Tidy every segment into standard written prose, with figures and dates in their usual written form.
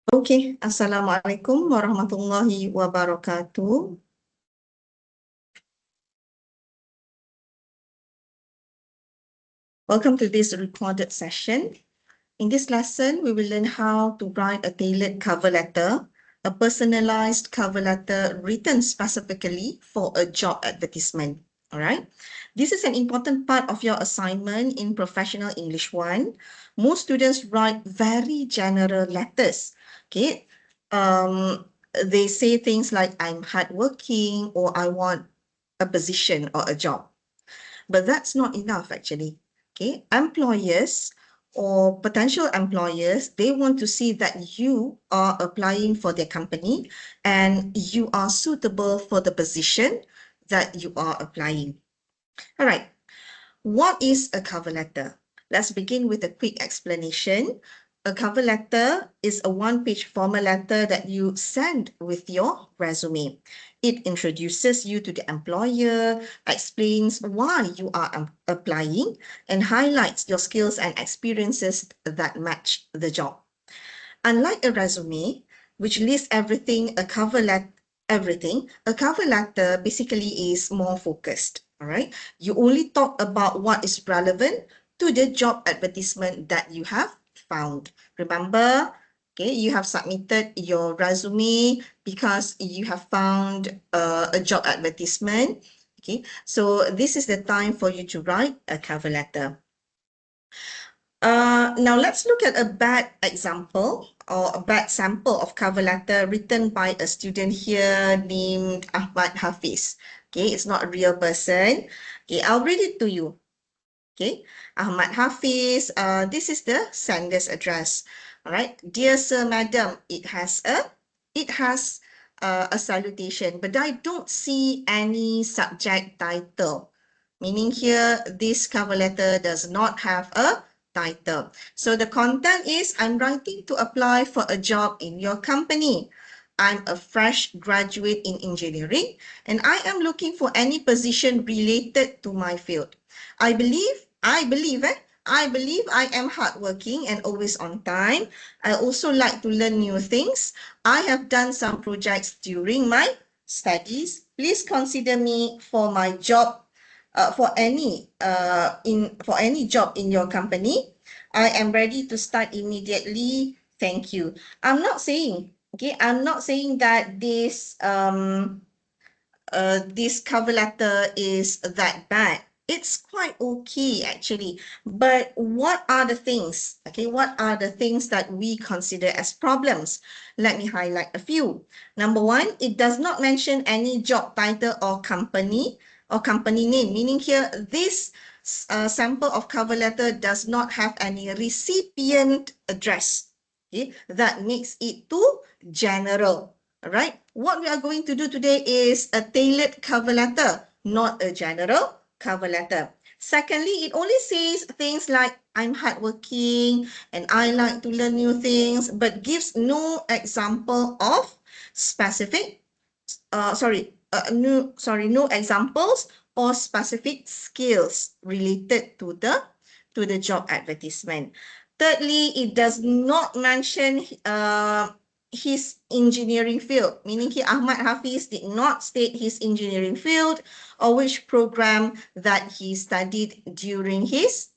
Okay, Assalamualaikum warahmatullahi wabarakatuh. Welcome to this recorded session. In this lesson, we will learn how to write a tailored cover letter, a personalized cover letter written specifically for a job advertisement. All right. This is an important part of your assignment in Professional English 1. Most students write very general letters. Okay. They say things like, I'm hardworking, or I want a position or a job. But that's not enough, actually. Okay, employers or potential employers, they want to see that you are applying for their company and you are suitable for the position that you are applying. All right, what is a cover letter? Let's begin with a quick explanation. A cover letter is a one-page formal letter that you send with your resume. It introduces you to the employer, explains why you are applying, and highlights your skills and experiences that match the job. Unlike a resume, which lists everything, a cover letter basically is more focused. All right. You only talk about what is relevant to the job advertisement that you have found. Remember, okay, you have submitted your resume because you have found a job advertisement. Okay, so this is the time for you to write a cover letter. Now let's look at a bad example or a bad sample of cover letter written by a student here named Ahmad Hafiz. Okay, it's not a real person. Okay, I'll read it to you. Okay, Ahmad Hafiz, this is the sender's address. All right, dear sir, madam, it has a salutation, but I don't see any subject title. Meaning here, this cover letter does not have a title. So the content is, I'm writing to apply for a job in your company. I'm a fresh graduate in engineering and I am looking for any position related to my field. I believe I am hardworking and always on time. I also like to learn new things. I have done some projects during my studies. Please consider me for my job, for any job in your company. I am ready to start immediately. Thank you. I'm not saying that this cover letter is that bad. It's quite okay, actually. But what are the things? Okay, what are the things that we consider as problems? Let me highlight a few. Number one, it does not mention any job title or company name, meaning here this sample of cover letter does not have any recipient address. Okay, that makes it too general. All right, what we are going to do today is a tailored cover letter, not a general cover letter. Secondly, it only says things like, I'm hardworking and I like to learn new things, but gives no example of specific, no examples or specific skills related to the job advertisement. Thirdly, it does not mention his engineering field, meaning here Ahmad Hafiz did not state his engineering field or which program that he studied during his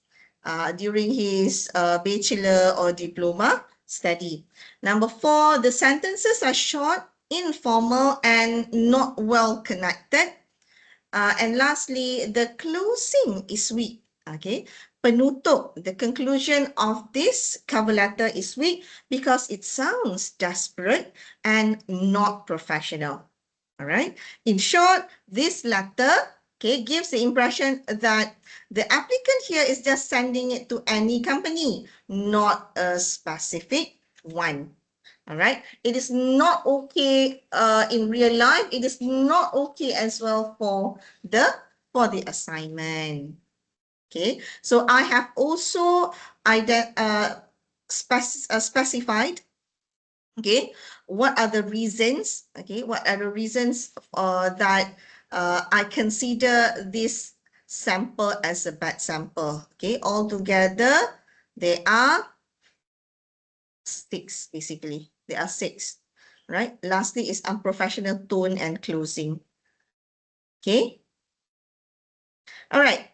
bachelor or diploma study. Number four, the sentences are short, informal, and not well connected. And lastly, the closing is weak. Okay, penutup, the conclusion of this cover letter is weak because it sounds desperate and not professional. All right. In short, this letter, okay, gives the impression that the applicant here is just sending it to any company, not a specific one. All right. It is not okay in real life. It is not okay as well for the assignment. Okay. So I have also specified, okay, what are the reasons, okay, what are the reasons that I consider this sample as a bad sample. Okay, altogether there are 6 basically. There are 6, right? Lastly is unprofessional tone and closing. Okay. All right.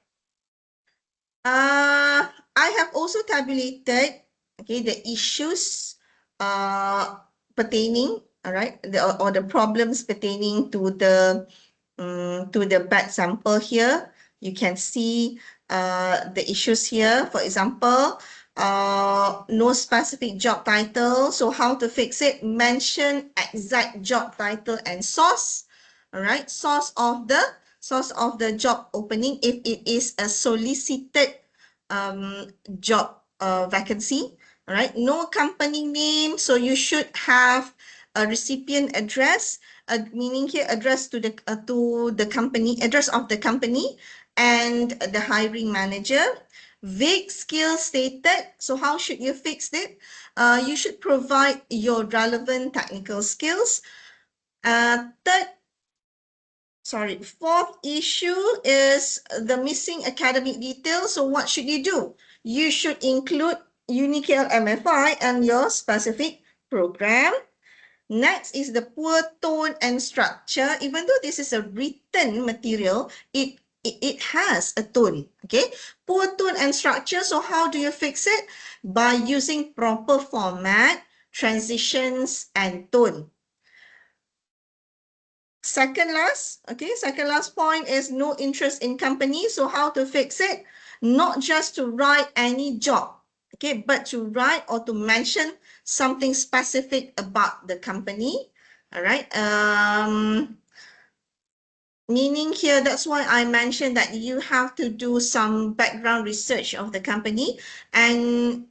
I have also tabulated, okay, the issues pertaining, all right, or the problems pertaining to the bad sample here. You can see the issues here. For example, no specific job title. So how to fix it? Mention exact job title and source. All right, source of the job opening if it is a solicited job vacancy. All right, no company name. So you should have a recipient address, meaning here address to the company, address of the company and the hiring manager. Vague skills stated. So how should you fix it? You should provide your relevant technical skills. Fourth issue is the missing academic details. So what should you do? You should include Unicale MFI and your specific program. Next is the poor tone and structure. Even though this is a written material, it has a tone, okay? Poor tone and structure. So how do you fix it? By using proper format, transitions, and tone. Second last point is no interest in company. So how to fix it? Not just to write any job, okay, but to write or to mention something specific about the company. All right. Meaning here, that's why I mentioned that you have to do some background research of the company, and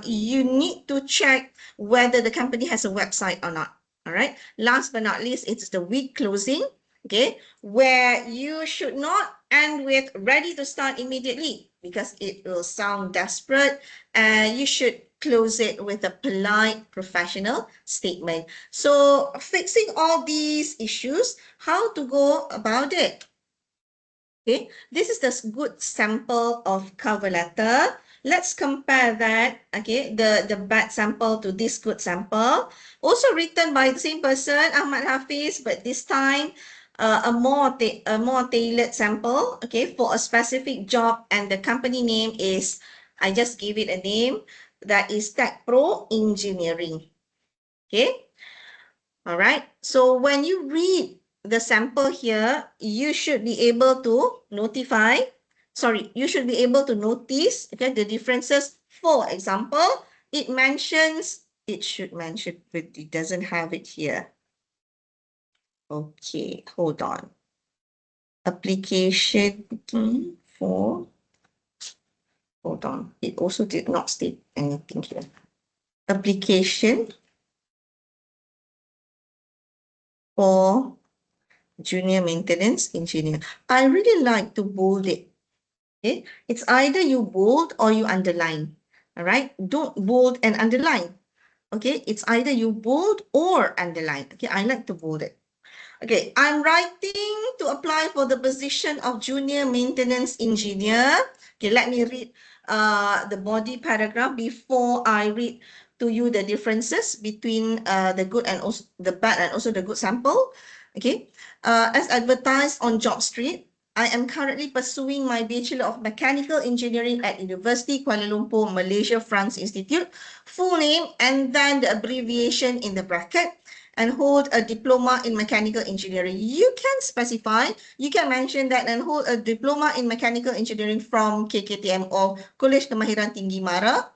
you need to check whether the company has a website or not. All right. Last but not least, it's the week closing, okay, where you should not end with ready to start immediately because it will sound desperate. You should close it with a polite, professional statement. So fixing all these issues, how to go about it? Okay, this is the good sample of cover letter. Let's compare that, okay, the bad sample to this good sample. Also written by the same person, Ahmad Hafiz, but this time a more tailored sample, okay, for a specific job, and the company name is, I just give it a name, that is Tech Pro Engineering. Okay. All right. So when you read the sample here, you should be able to you should be able to notice, okay, the differences. For example, it should mention, but it doesn't have it here. Okay, hold on. Application for, hold on. It also did not state anything here. Application for junior maintenance engineer. I really like to bold it. Okay, it's either you bold or you underline. All right, don't bold and underline. Okay, it's either you bold or underline. Okay, I like to bold it. Okay, I'm writing to apply for the position of junior maintenance engineer. Okay, let me read the body paragraph before I read to you the differences between the good and also the bad and also the good sample. Okay, as advertised on JobStreet, I am currently pursuing my Bachelor of Mechanical Engineering at University Kuala Lumpur, Malaysia France Institute, full name and then the abbreviation in the bracket, and hold a diploma in mechanical engineering. You can specify, you can mention that, and hold a diploma in mechanical engineering from KKTM or College Kemahiran Tinggi Mara.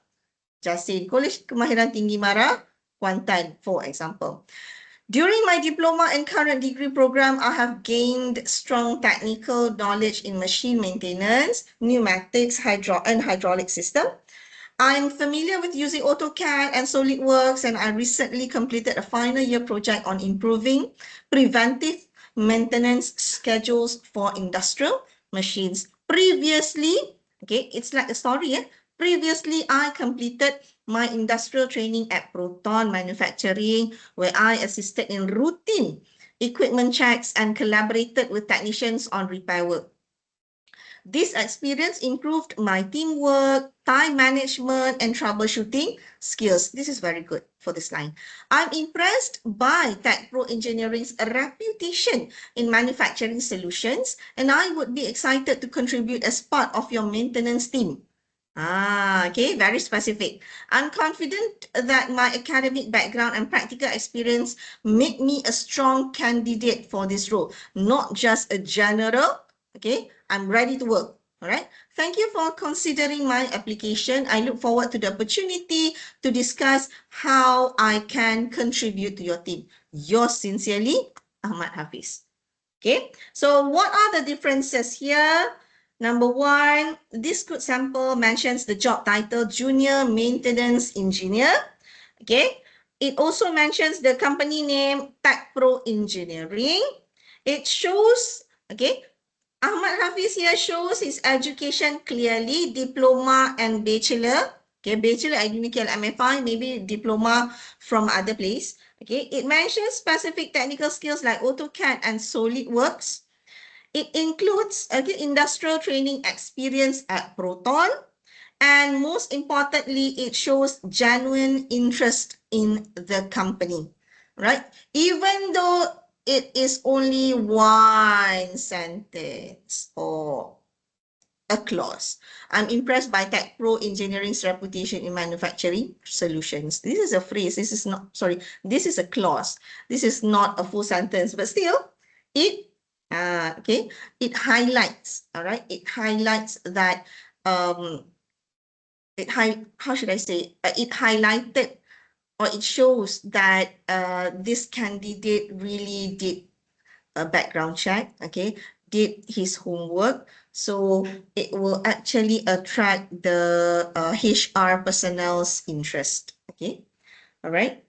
Just say College Kemahiran Tinggi Mara, Kuantan, for example. During my diploma and current degree program, I have gained strong technical knowledge in machine maintenance, pneumatics, and hydraulic system. I'm familiar with using AutoCAD and SolidWorks, and I recently completed a final year project on improving preventive maintenance schedules for industrial machines. Previously, okay, it's like a story. Previously, I completed my industrial training at Proton Manufacturing, where I assisted in routine equipment checks and collaborated with technicians on repair work. This experience improved my teamwork, time management, and troubleshooting skills. This is very good. for this line. I'm impressed by TechPro Engineering's reputation in manufacturing solutions, and I would be excited to contribute as part of your maintenance team. Okay, very specific. I'm confident that my academic background and practical experience make me a strong candidate for this role, not just a general. Okay, I'm ready to work. All right. Thank you for considering my application. I look forward to the opportunity to discuss how I can contribute to your team. Yours sincerely, Ahmad Hafiz. Okay, so what are the differences here? Number one, this good sample mentions the job title Junior Maintenance Engineer. Okay, it also mentions the company name TechPro Engineering. It shows, okay, Ahmad Hafiz here shows his education clearly, diploma and bachelor. Okay, bachelor at UniKL MFI, maybe diploma from other place. Okay, it mentions specific technical skills like AutoCAD and SolidWorks. It includes industrial training experience at Proton. And most importantly, it shows genuine interest in the company, right? Even though it is only one sentence or a clause. I'm impressed by TechPro Engineering's reputation in manufacturing solutions. This is a phrase. This is not, sorry, this is a clause. This is not a full sentence, but still, it, okay, it highlights, all right? It highlights that, how should I say? It highlighted or it shows that this candidate really did a background check, okay, did his homework. So it will actually attract the HR personnel's interest, okay, all right.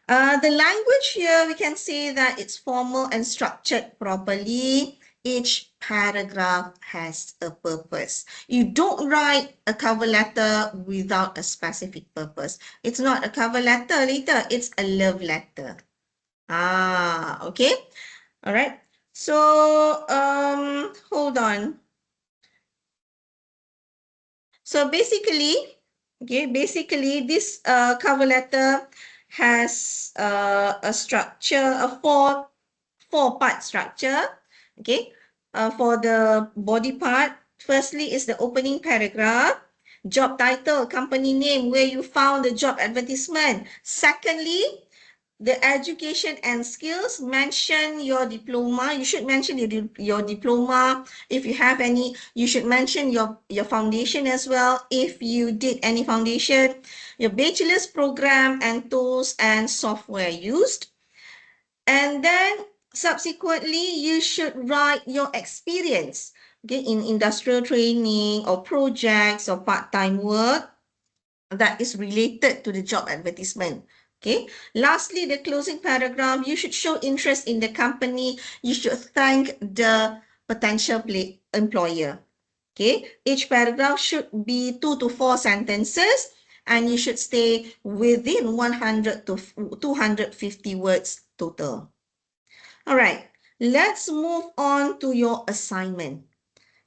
The language here, we can say that it's formal and structured properly. Each paragraph has a purpose. You don't write a cover letter without a specific purpose. It's not a cover letter later, it's a love letter. Okay. All right. So, hold on. So basically, okay, this cover letter has a structure, a four-part structure. Okay, for the body part, firstly is the opening paragraph, job title, company name, where you found the job advertisement. Secondly, the education and skills, mention your diploma. You should mention your diploma. If you have any, you should mention your foundation as well. If you did any foundation, your bachelor's program and tools and software used. And then subsequently, you should write your experience, okay, in industrial training or projects or part-time work that is related to the job advertisement. Okay. Lastly, the closing paragraph, you should show interest in the company. You should thank the potential employer. Okay. Each paragraph should be 2 to 4 sentences, and you should stay within 100 to 250 words total. All right. Let's move on to your assignment.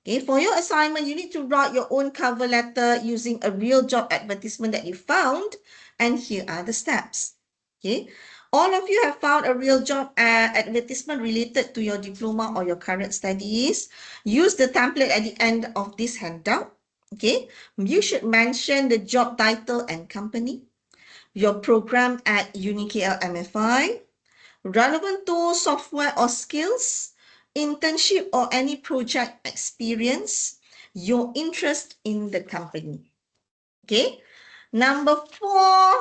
Okay, for your assignment, you need to write your own cover letter using a real job advertisement that you found. And here are the steps. Okay, all of you have found a real job advertisement related to your diploma or your current studies. Use the template at the end of this handout. Okay, you should mention the job title and company, your program at UniKL MFI, relevant tools, software or skills, internship or any project experience, your interest in the company. Okay. Number 4,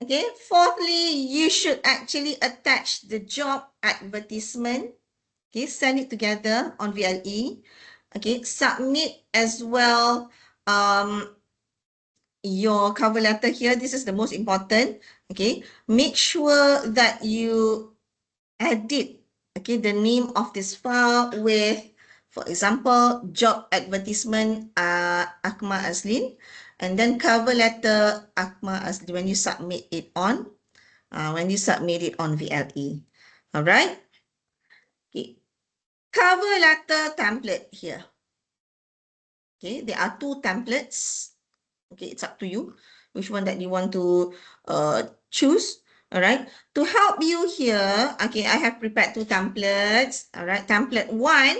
okay, fourthly, you should actually attach the job advertisement. Okay, send it together on VLE. Okay, submit as well your cover letter here. This is the most important. Okay, make sure that you edit, okay, the name of this file with, for example, job advertisement Akmal Azlin, and then cover letter Akmal Azlin when you submit it on VLE. All right. Okay. Cover letter template here. Okay, there are 2 templates. Okay, it's up to you which one that you want to choose. All right. To help you here, okay, I have prepared 2 templates. All right. Template 1,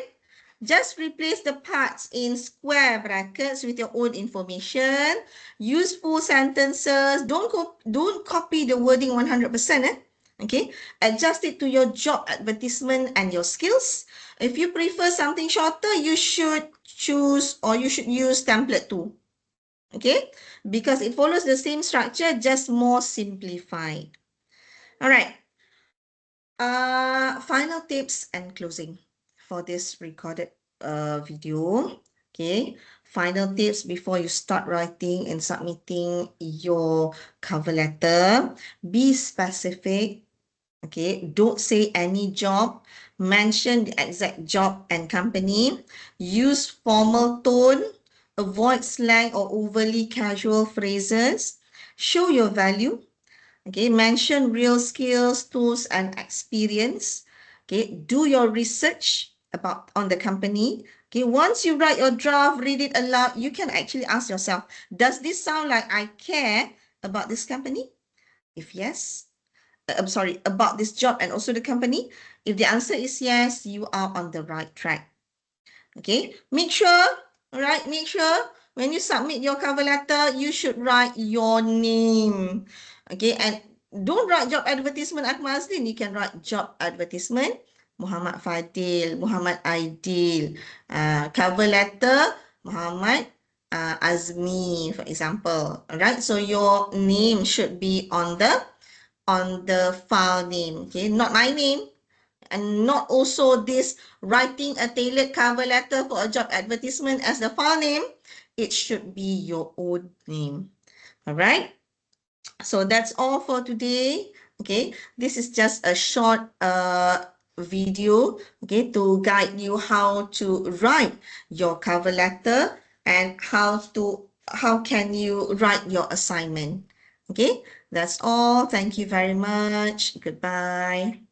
just replace the parts in square brackets with your own information. Use full sentences. Don't copy the wording 100%. Okay. Adjust it to your job advertisement and your skills. If you prefer something shorter, you should choose or you should use template 2. Okay, because it follows the same structure, just more simplified. All right. Final tips and closing for this recorded video. Okay, final tips before you start writing and submitting your cover letter. Be specific. Okay, don't say any job. Mention the exact job and company. Use formal tone. Avoid slang or overly casual phrases. Show your value. Okay, mention real skills, tools, and experience. Okay, do your research on the company. Okay, once you write your draft, read it aloud, you can actually ask yourself, does this sound like I care about this company? If yes, I'm sorry, about this job and also the company. If the answer is yes, you are on the right track. Okay, make sure, all right, make sure when you submit your cover letter, you should write your name. Okay, and don't write job advertisement Akmal Azlin. You can write job advertisement Muhammad Fadil, Muhammad Aidil. Cover letter Muhammad Azmi, for example. All right, so your name should be on the file name. Okay, not my name. And not also this writing a tailored cover letter for a job advertisement as the file name. It should be your own name. All right. So that's all for today. Okay. This is just a short video, okay, to guide you how to write your cover letter and how can you write your assignment. Okay. That's all. Thank you very much. Goodbye.